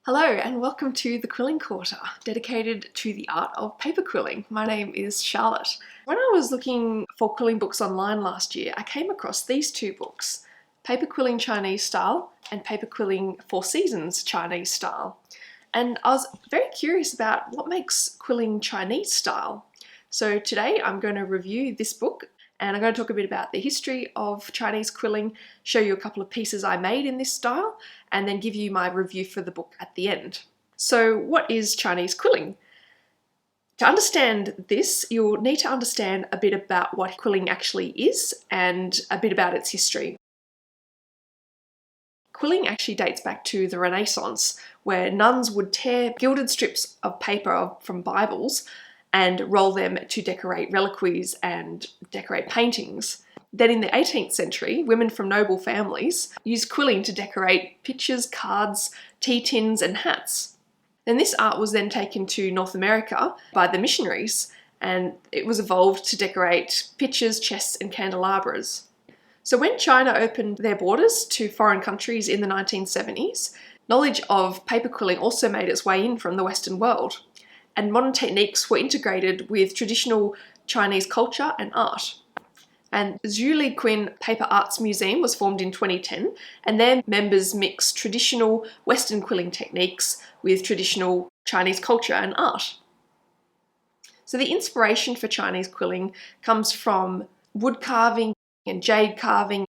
Hello and welcome to the Quilling Quarter, dedicated to the art of paper quilling. My name is Charlotte. When I was looking for quilling books online last year, I came across these two books, Paper Quilling Chinese Style and Paper Quilling Four Seasons Chinese Style. And I was very curious about what makes quilling Chinese style. So today I'm going to review this book and I'm going to talk a bit about the history of Chinese quilling, show you a couple of pieces I made in this style, and then give you my review for the book at the end. So what is Chinese quilling? To understand this, you'll need to understand a bit about what quilling actually is and a bit about its history. Quilling actually dates back to the Renaissance, where nuns would tear gilded strips of paper from Bibles and roll them to decorate reliquaries and decorate paintings. Then in the 18th century, women from noble families used quilling to decorate pictures, cards, tea tins and hats. Then this art was then taken to North America by the missionaries, and it was evolved to decorate pictures, chests and candelabras. So when China opened their borders to foreign countries in the 1970s, knowledge of paper quilling also made its way in from the Western world, and modern techniques were integrated with traditional Chinese culture and art. And the Liqun Paper Arts Museum was formed in 2010, and their members mix traditional Western quilling techniques with traditional Chinese culture and art. So the inspiration for Chinese quilling comes from wood carving and jade carving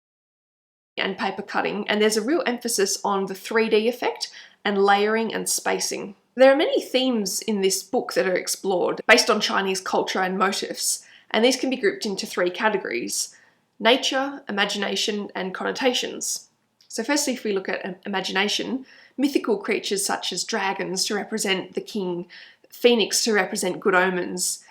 and paper cutting, and there's a real emphasis on the 3D effect and layering and spacing. There are many themes in this book that are explored based on Chinese culture and motifs, and these can be grouped into three categories: nature, imagination, and connotations. So firstly, if we look at imagination, mythical creatures such as dragons to represent the king, phoenix to represent good omens,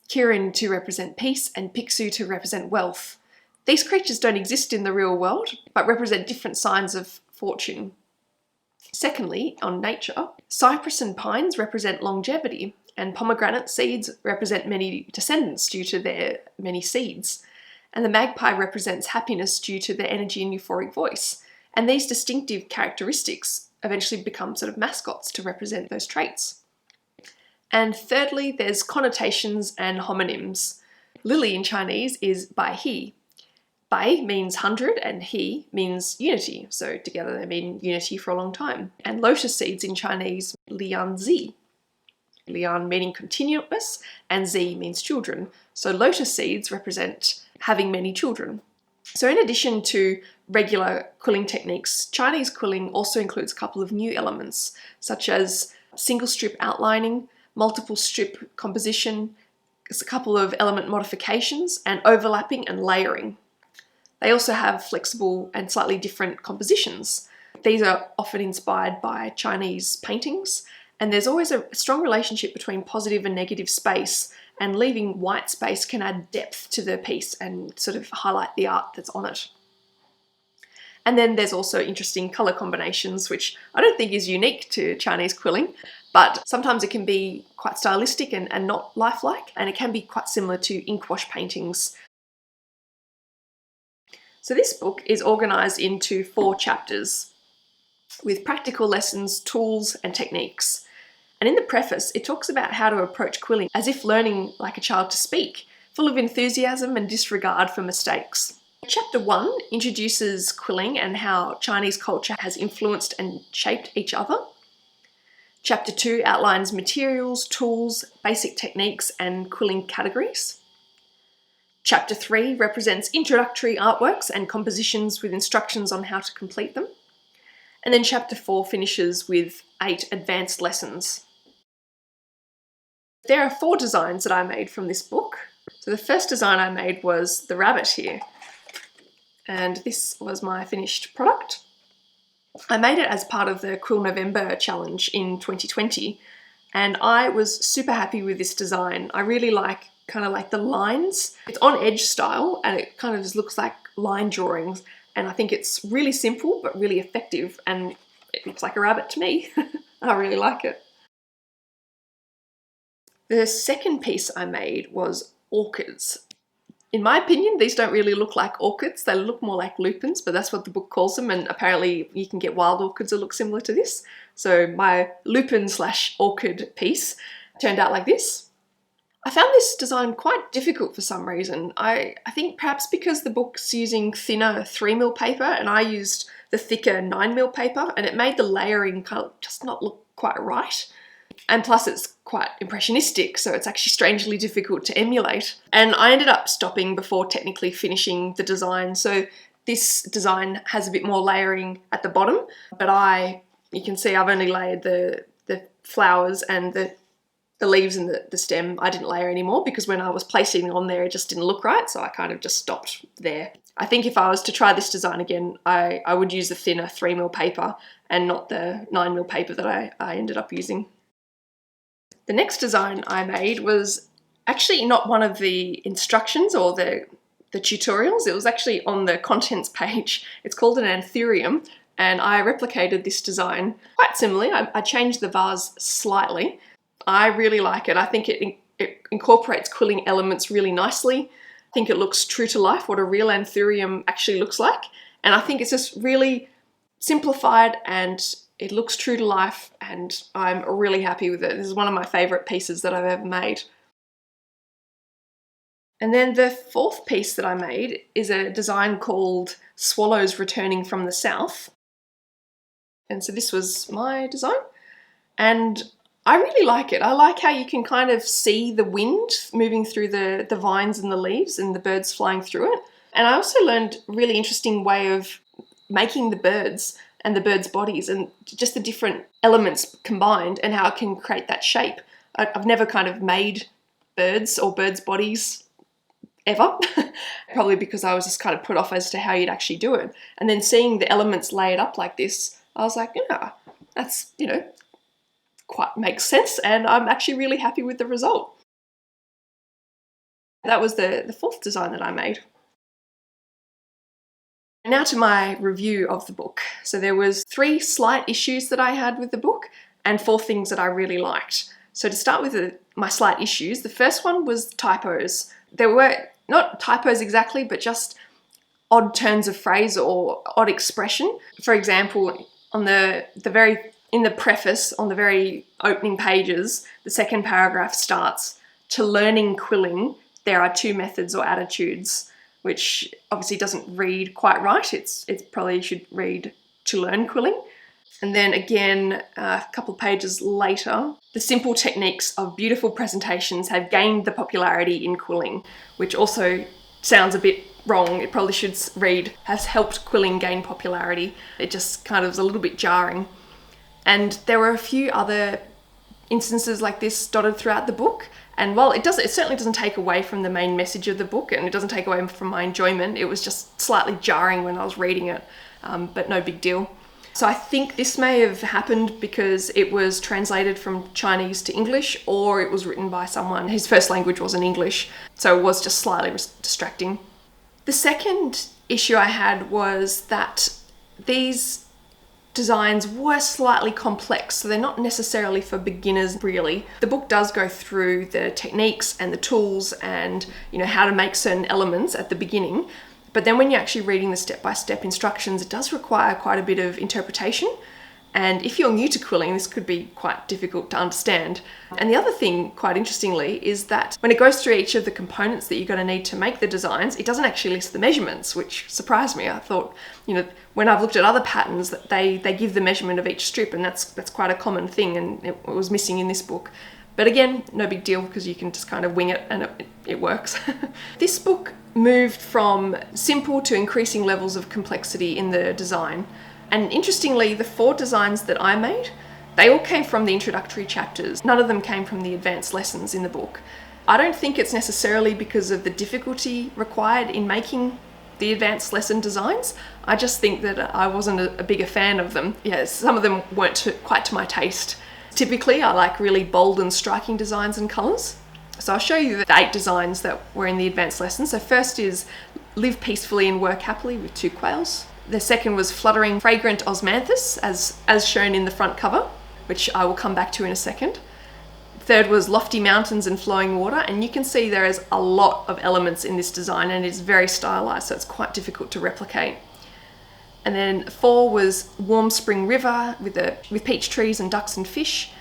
Kirin to represent peace, and Pixu to represent wealth. These creatures don't exist in the real world, but represent different signs of fortune. Secondly, on nature, cypress and pines represent longevity, and pomegranate seeds represent many descendants due to their many seeds. And the magpie represents happiness due to their energy and euphoric voice. And these distinctive characteristics eventually become sort of mascots to represent those traits. And thirdly, there's connotations and homonyms. Lily in Chinese is bai he. Bai means 100 and he means unity, so together they mean unity for a long time. And lotus seeds in Chinese, lian zi. Lian meaning continuous and zi means children. So lotus seeds represent having many children. So in addition to regular quilling techniques, Chinese quilling also includes a couple of new elements, such as single strip outlining, multiple strip composition, a couple of element modifications, and overlapping and layering. They also have flexible and slightly different compositions. These are often inspired by Chinese paintings, and there's always a strong relationship between positive and negative space, and leaving white space can add depth to the piece and sort of highlight the art that's on it. And then there's also interesting colour combinations, which I don't think is unique to Chinese quilling, but sometimes it can be quite stylistic and not lifelike, and it can be quite similar to inkwash paintings. So this book is organised into 4 chapters with practical lessons, tools and techniques. And in the preface, it talks about how to approach quilling as if learning like a child to speak, full of enthusiasm and disregard for mistakes. Chapter 1 introduces quilling and how Chinese culture has influenced and shaped each other. Chapter 2 outlines materials, tools, basic techniques and quilling categories. Chapter 3 represents introductory artworks and compositions with instructions on how to complete them. And then Chapter 4 finishes with 8 advanced lessons. There are 4 designs that I made from this book. So the first design I made was the rabbit here. And this was my finished product. I made it as part of the Quill November challenge in 2020, and I was super happy with this design. I really like kind of like the lines. It's on edge style and it kind of just looks like line drawings, and I think it's really simple but really effective, and it looks like a rabbit to me. I really like it. The second piece I made was orchids. In my opinion, these don't really look like orchids. They look more like lupins, but that's what the book calls them, and apparently you can get wild orchids that look similar to this. So my lupin/orchid piece turned out like this. I found this design quite difficult for some reason. I think perhaps because the book's using thinner 3mm paper and I used the thicker 9mm paper, and it made the layering kind of just not look quite right. And plus it's quite impressionistic, so it's actually strangely difficult to emulate. And I ended up stopping before technically finishing the design. So this design has a bit more layering at the bottom, but you can see I've only layered the flowers and the leaves and the stem. I didn't layer anymore because when I was placing it on there, it just didn't look right. So I kind of just stopped there. I think if I was to try this design again, I would use the thinner 3mm paper and not the 9mm paper that I ended up using. The next design I made was actually not one of the instructions or the tutorials. It was actually on the contents page. It's called an Anthurium, and I replicated this design quite similarly. I changed the vase slightly. I really like it. I think it incorporates quilling elements really nicely. I think it looks true to life, what a real Anthurium actually looks like. And I think it's just really simplified and it looks true to life, and I'm really happy with it. This is one of my favourite pieces that I've ever made. And then the fourth piece that I made is a design called Swallows Returning from the South. And so this was my design. And I really like it. I like how you can kind of see the wind moving through the vines and the leaves and the birds flying through it. And I also learned a really interesting way of making the birds and the birds' bodies and just the different elements combined and how it can create that shape. I've never kind of made birds or birds' bodies ever, probably because I was just kind of put off as to how you'd actually do it. And then seeing the elements layered up like this, I was like, yeah, that's, quite makes sense, and I'm actually really happy with the result. That was the fourth design that I made. Now to my review of the book. So there was 3 slight issues that I had with the book and 4 things that I really liked. So to start with my slight issues, the first one was typos. There were not typos exactly, but just odd turns of phrase or odd expression. For example, on in the preface, on the very opening pages, the second paragraph starts, "To learning quilling, there are 2 methods or attitudes," which obviously doesn't read quite right. It's probably should read "to learn quilling." And then again, a couple of pages later, "The simple techniques of beautiful presentations have gained the popularity in quilling," which also sounds a bit wrong. It probably should read "has helped quilling gain popularity." It just kind of is a little bit jarring. And there were a few other instances like this dotted throughout the book. And while it certainly doesn't take away from the main message of the book, and it doesn't take away from my enjoyment, it was just slightly jarring when I was reading it, but no big deal. So I think this may have happened because it was translated from Chinese to English, or it was written by someone whose first language wasn't English, so it was just slightly distracting. The second issue I had was that these designs were slightly complex, so they're not necessarily for beginners really. The book does go through the techniques and the tools and how to make certain elements at the beginning, but then when you're actually reading the step-by-step instructions, it does require quite a bit of interpretation. And if you're new to quilling, this could be quite difficult to understand. And the other thing, quite interestingly, is that when it goes through each of the components that you're going to need to make the designs, it doesn't actually list the measurements, which surprised me. I thought, when I've looked at other patterns, that they give the measurement of each strip, and that's quite a common thing, and it was missing in this book. But again, no big deal, because you can just kind of wing it and it works. This book moved from simple to increasing levels of complexity in the design. And interestingly, the 4 designs that I made, they all came from the introductory chapters. None of them came from the advanced lessons in the book. I don't think it's necessarily because of the difficulty required in making the advanced lesson designs. I just think that I wasn't a bigger fan of them. Yeah, some of them weren't quite to my taste. Typically, I like really bold and striking designs and colours. So I'll show you the 8 designs that were in the advanced lesson. So first is "Live peacefully and work happily" with 2 quails. The second was "Fluttering fragrant osmanthus," as shown in the front cover, which I will come back to in a second. Third was lofty mountains and flowing water, and you can see there is a lot of elements in this design and it's very stylized, so it's quite difficult to replicate. And then 4 was warm spring river with peach trees and ducks and fish.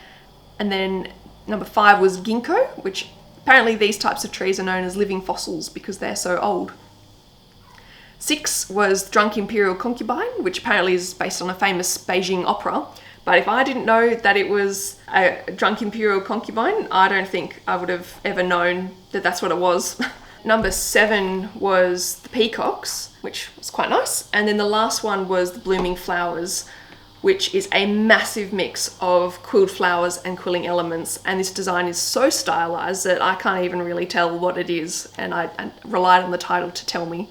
And then number 5 was ginkgo, which apparently these types of trees are known as living fossils because they're so old. 6 was Drunk Imperial Concubine, which apparently is based on a famous Beijing opera. But if I didn't know that it was a Drunk Imperial Concubine, I don't think I would have ever known that that's what it was. Number 7 was the peacocks, which was quite nice. And then the last one was the blooming flowers, which is a massive mix of quilled flowers and quilling elements. And this design is so stylized that I can't even really tell what it is. And I relied on the title to tell me.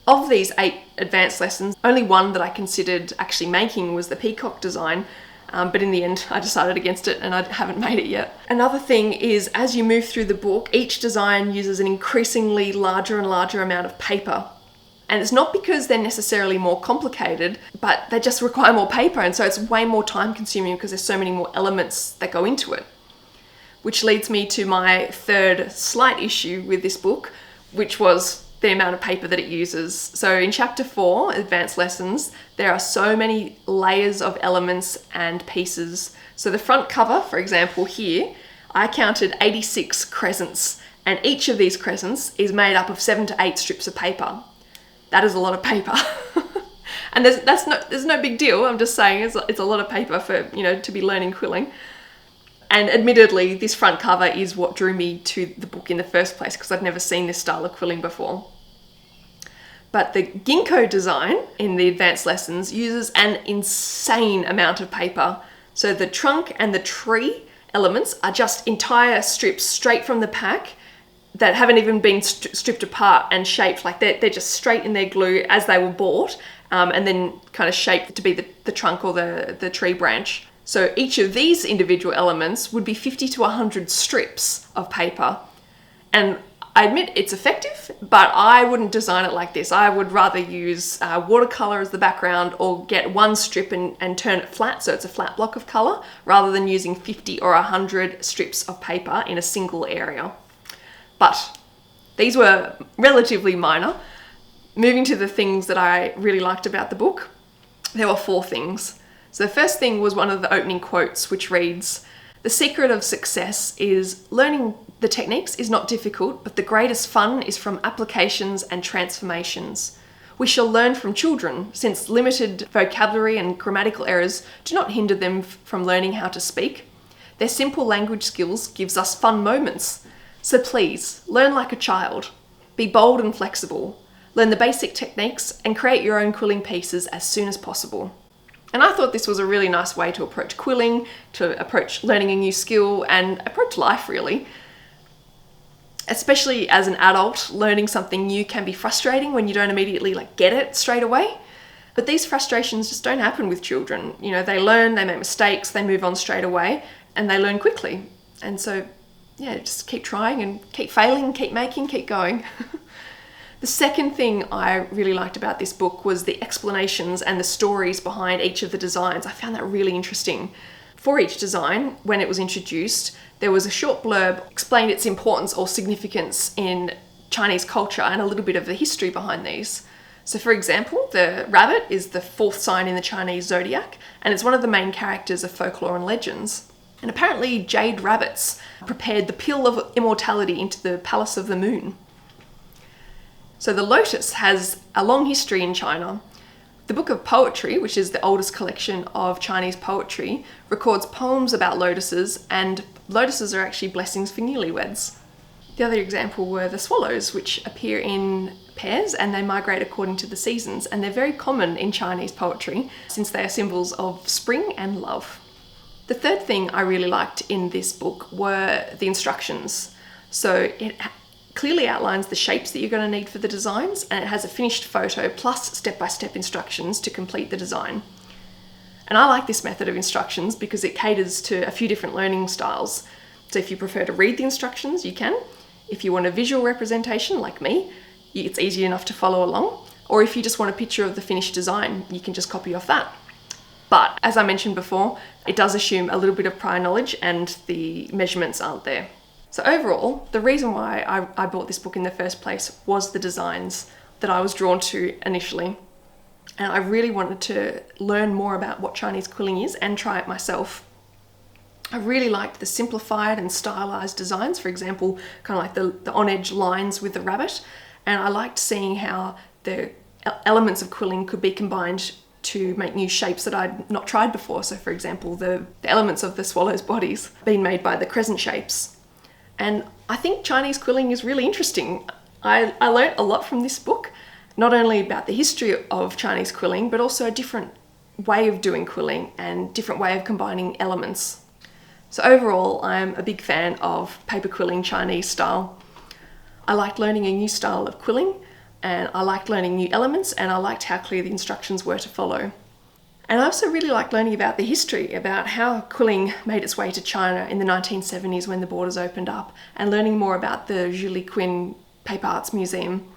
Of these 8 advanced lessons, only one that I considered actually making was the peacock design. But in the end, I decided against it and I haven't made it yet. Another thing is, as you move through the book, each design uses an increasingly larger and larger amount of paper. And it's not because they're necessarily more complicated, but they just require more paper. And so it's way more time consuming because there's so many more elements that go into it. Which leads me to my third slight issue with this book, which was the amount of paper that it uses. So in chapter 4, advanced lessons, there are so many layers of elements and pieces. So the front cover, for example, here, I counted 86 crescents, and each of these crescents is made up of 7 to 8 strips of paper. That is a lot of paper. And there's no big deal. I'm just saying it's a lot of paper for, to be learning quilling. And admittedly, this front cover is what drew me to the book in the first place because I'd never seen this style of quilling before. But the ginkgo design in the advanced lessons uses an insane amount of paper. So the trunk and the tree elements are just entire strips straight from the pack that haven't even been stripped apart and shaped. Like they're just straight in their glue as they were bought and then kind of shaped to be the trunk or the tree branch. So each of these individual elements would be 50 to 100 strips of paper. And I admit it's effective, but I wouldn't design it like this. I would rather use watercolor as the background or get one strip and turn it flat so it's a flat block of color rather than using 50 or 100 strips of paper in a single area. But these were relatively minor. Moving to the things that I really liked about the book, there were 4 things. So the first thing was one of the opening quotes, which reads, "The secret of success is learning the techniques is not difficult, but the greatest fun is from applications and transformations. We shall learn from children, since limited vocabulary and grammatical errors do not hinder them from learning how to speak. Their simple language skills gives us fun moments. So please, learn like a child. Be bold and flexible. Learn the basic techniques and create your own quilling pieces as soon as possible." And I thought this was a really nice way to approach quilling, to approach learning a new skill, and approach life really. Especially as an adult, learning something new can be frustrating when you don't immediately get it straight away. But these frustrations just don't happen with children. They learn, they make mistakes, they move on straight away, and they learn quickly. And so, just keep trying and keep failing, keep making, keep going. The second thing I really liked about this book was the explanations and the stories behind each of the designs. I found that really interesting. For each design, when it was introduced, there was a short blurb explaining its importance or significance in Chinese culture and a little bit of the history behind these. So for example, the rabbit is the 4th sign in the Chinese zodiac, and it's one of the main characters of folklore and legends. And apparently jade rabbits prepared the pill of immortality into the palace of the moon. So the lotus has a long history in China. The Book of Poetry, which is the oldest collection of Chinese poetry, records poems about lotuses, and lotuses are actually blessings for newlyweds. The other example were the swallows, which appear in pairs and they migrate according to the seasons, and they're very common in Chinese poetry since they are symbols of spring and love. The third thing I really liked in this book were the instructions. So it clearly outlines the shapes that you're going to need for the designs, and it has a finished photo plus step-by-step instructions to complete the design. And I like this method of instructions because it caters to a few different learning styles. So if you prefer to read the instructions, you can. If you want a visual representation, like me, it's easy enough to follow along. Or if you just want a picture of the finished design, you can just copy off that. But as I mentioned before, it does assume a little bit of prior knowledge and the measurements aren't there. So overall, the reason why I bought this book in the first place was the designs that I was drawn to initially. And I really wanted to learn more about what Chinese quilling is and try it myself. I really liked the simplified and stylized designs, for example, kind of like the on-edge lines with the rabbit. And I liked seeing how the elements of quilling could be combined to make new shapes that I'd not tried before. So for example, the elements of the swallows' bodies being made by the crescent shapes. And I think Chinese quilling is really interesting. I learnt a lot from this book, not only about the history of Chinese quilling, but also a different way of doing quilling and different way of combining elements. So overall, I'm a big fan of paper quilling Chinese style. I liked learning a new style of quilling, and I liked learning new elements, and I liked how clear the instructions were to follow. And I also really liked learning about the history, about how quilling made its way to China in the 1970s when the borders opened up, and learning more about the Liqun Paper Arts Museum.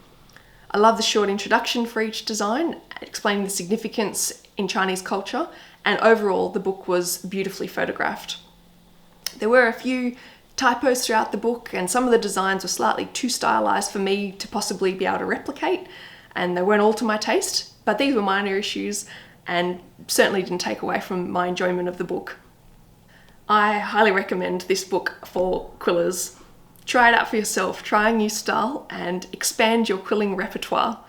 I love the short introduction for each design, explaining the significance in Chinese culture, and overall the book was beautifully photographed. There were a few typos throughout the book, and some of the designs were slightly too stylized for me to possibly be able to replicate, and they weren't all to my taste, but these were minor issues and certainly didn't take away from my enjoyment of the book. I highly recommend this book for quillers. Try it out for yourself, try a new style and expand your quilling repertoire.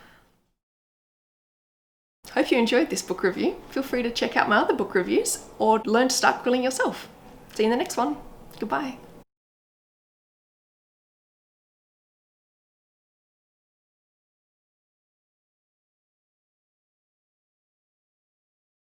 Hope you enjoyed this book review. Feel free to check out my other book reviews or learn to start quilling yourself. See you in the next one. Goodbye.